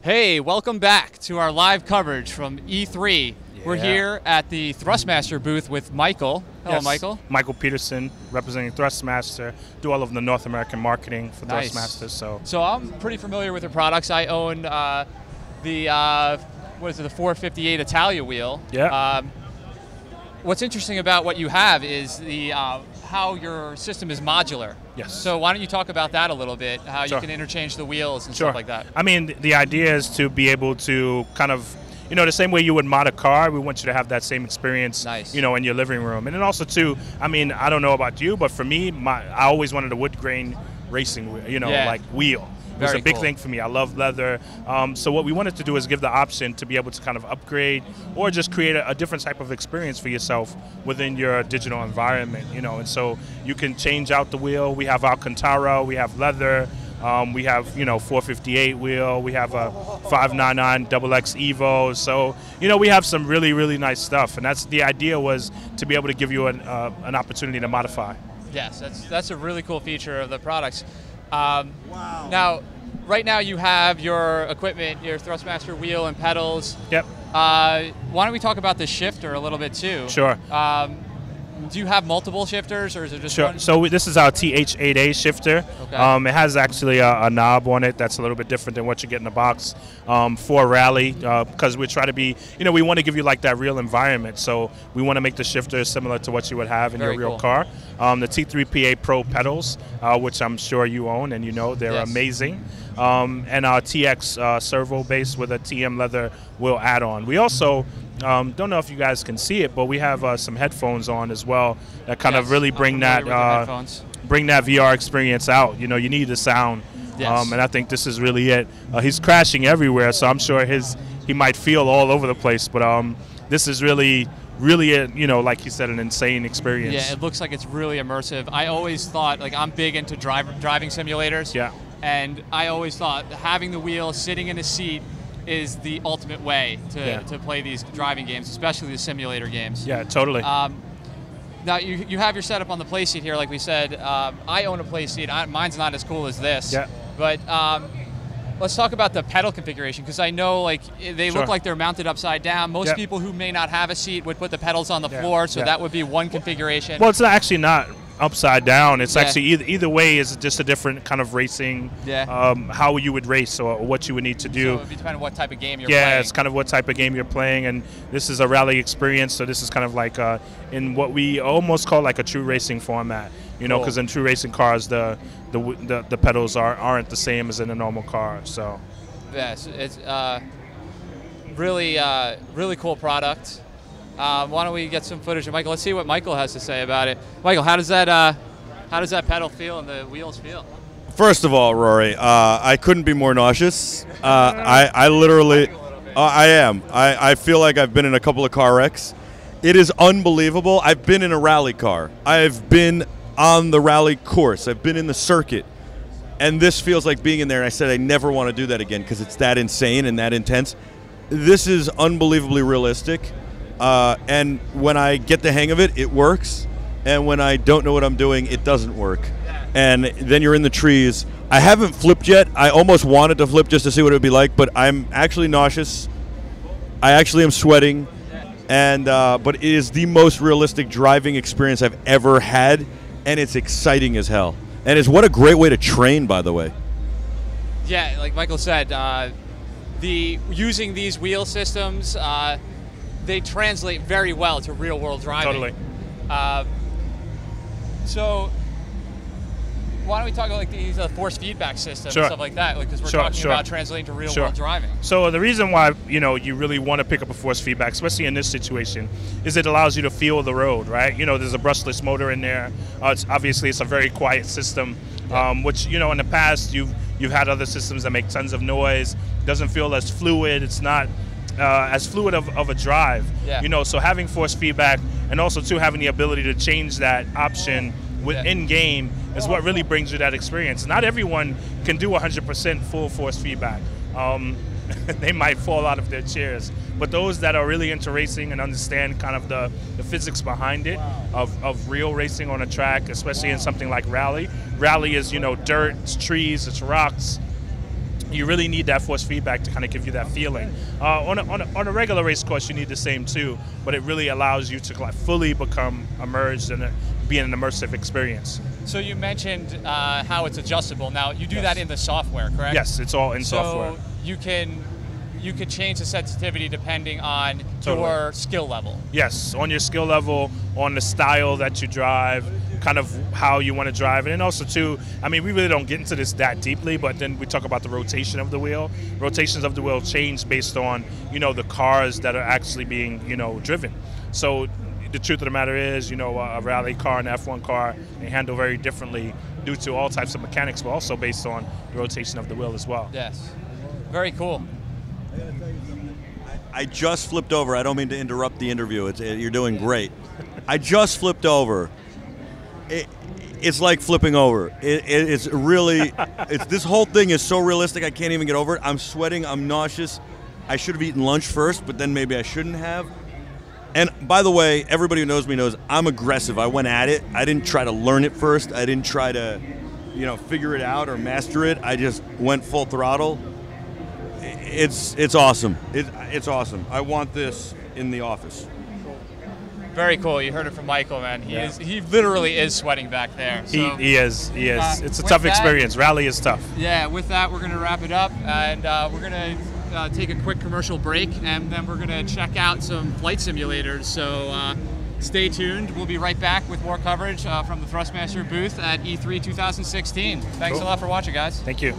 Hey, welcome back to our live coverage from E3. Yeah. We're here at the Thrustmaster booth with Michael. Hello, yes. Michael. Michael Peterson, representing Thrustmaster, do all of the North American marketing for Thrustmaster. So I'm pretty familiar with the products. I own the 458 Italia wheel. Yeah. What's interesting about what you have is the how your system is modular. Yes. So why don't you talk about that a little bit, how Sure. you can interchange the wheels and Sure. stuff like that. I mean, the idea is to be able to kind of, the same way you would mod a car, we want you to have that same experience, Nice. in your living room. And then also, too, I mean, I don't know about you, but for me, I always wanted a wood grain racing, like wheel. It was Very a big cool. thing for me. I love leather. So what we wanted to do is give the option to be able to kind of upgrade or just create a different type of experience for yourself within your digital environment, And so you can change out the wheel. We have Alcantara, we have leather, we have, 458 wheel, we have a 599 XX Evo. So, we have some really, really nice stuff. And that's the idea, was to be able to give you an opportunity to modify. Yes, that's a really cool feature of the products. Wow. Now, right now you have your equipment, your Thrustmaster wheel and pedals. Yep. Why don't we talk about the shifter a little bit too? Sure. Do you have multiple shifters, or is it just Sure. one? So this is our TH8A shifter. Okay. It has actually a knob on it that's a little bit different than what you get in the box for rally, because we try to be, we want to give you like that real environment. So we want to make the shifter similar to what you would have in Very your real cool. car. The T3PA Pro pedals, which I'm sure you own, and they're Yes. amazing. And our TX servo base with a TM leather wheel add-on. We also don't know if you guys can see it, but we have some headphones on as well that kind of really bring that VR experience out. You need the sound, Yes. and I think this is really it. He's crashing everywhere, so I'm sure he might feel all over the place, but this is really like you said, an insane experience. Yeah, it looks like it's really immersive. I always thought, I'm big into driving simulators. Yeah. And I always thought having the wheel, sitting in a seat, is the ultimate way to play these driving games, especially the simulator games. Yeah, totally. Now, you have your setup on the play seat here, like we said. I own a play seat. Mine's not as cool as this. Yeah. But let's talk about the pedal configuration, because I know they Sure. look like they're mounted upside down. Most Yep. people who may not have a seat would put the pedals on the Yeah. floor, so Yeah. that would be one configuration. Well, it's actually not upside down. It's Yeah. actually either way is just a different kind of racing. Yeah. How you would race or what you would need to do. So it would be depending on what type of game you're playing. Yeah, it's kind of what type of game you're playing, and this is a rally experience. So this is kind of like in what we almost call like a true racing format. Cool. Because in true racing cars, the pedals aren't the same as in a normal car. So. Yes, it's really cool product. Why don't we get some footage of Michael? Let's see what Michael has to say about it. Michael, how does that pedal feel and the wheels feel? First of all, Rory, I couldn't be more nauseous. I literally, I am. I feel like I've been in a couple of car wrecks. It is unbelievable. I've been in a rally car. I've been on the rally course. I've been in the circuit. And this feels like being in there. And I said I never want to do that again because it's that insane and that intense. This is unbelievably realistic. And when I get the hang of it, it works. And when I don't know what I'm doing, it doesn't work. And then you're in the trees. I haven't flipped yet. I almost wanted to flip just to see what it would be like, but I'm actually nauseous. I actually am sweating. And but it is the most realistic driving experience I've ever had, and it's exciting as hell. And it's what a great way to train, by the way. Yeah, like Michael said, using these wheel systems, they translate very well to real-world driving. Totally. So, why don't we talk about these force feedback systems Sure. and stuff like that? Because we're Sure, talking sure. about translating to real-world driving. So the reason why you really want to pick up a force feedback, especially in this situation, is it allows you to feel the road, right? There's a brushless motor in there. It's a very quiet system, which in the past you've had other systems that make tons of noise. Doesn't feel as fluid. It's not as fluid of a drive. Yeah. So having force feedback and also too having the ability to change that option within game is what really brings you that experience. Not everyone can do 100% full force feedback. They might fall out of their chairs. But those that are really into racing and understand kind of the physics behind it, of real racing on a track, especially in something like rally. Rally is, dirt, it's trees, it's rocks. you really need that force feedback to kind of give you that feeling. On a regular race course, you need the same too, but it really allows you to like fully become immersed and be an immersive experience. So you mentioned how it's adjustable. Now you do that in the software, correct? Yes, it's all in software. So you can change the sensitivity depending on Totally. your skill level. Yes, on your skill level, on the style that you drive, kind of how you want to drive. And then also too, I mean, we really don't get into this that deeply, but then we talk about the rotation of the wheel. Rotations of the wheel change based on, the cars that are actually being, driven. So the truth of the matter is, a rally car and an F1 car, they handle very differently due to all types of mechanics, but also based on the rotation of the wheel as well. Yes. Very cool. I just flipped over. I don't mean to interrupt the interview. You're doing great. I just flipped over. It's like flipping over. It's really, this whole thing is so realistic, I can't even get over it. I'm sweating, I'm nauseous. I should have eaten lunch first, but then maybe I shouldn't have. And by the way, everybody who knows me knows I'm aggressive. I went at it. I didn't try to learn it first. I didn't try to, figure it out or master it. I just went full throttle. It's awesome. It's awesome. I want this in the office. Very cool. You heard it from Michael, man. He literally is sweating back there. So, He is. It's a tough experience. Rally is tough. Yeah, with that, we're going to wrap it up, and we're going to take a quick commercial break, and then we're going to check out some flight simulators. So stay tuned. We'll be right back with more coverage from the Thrustmaster booth at E3 2016. Thanks a lot for watching, guys. Thank you.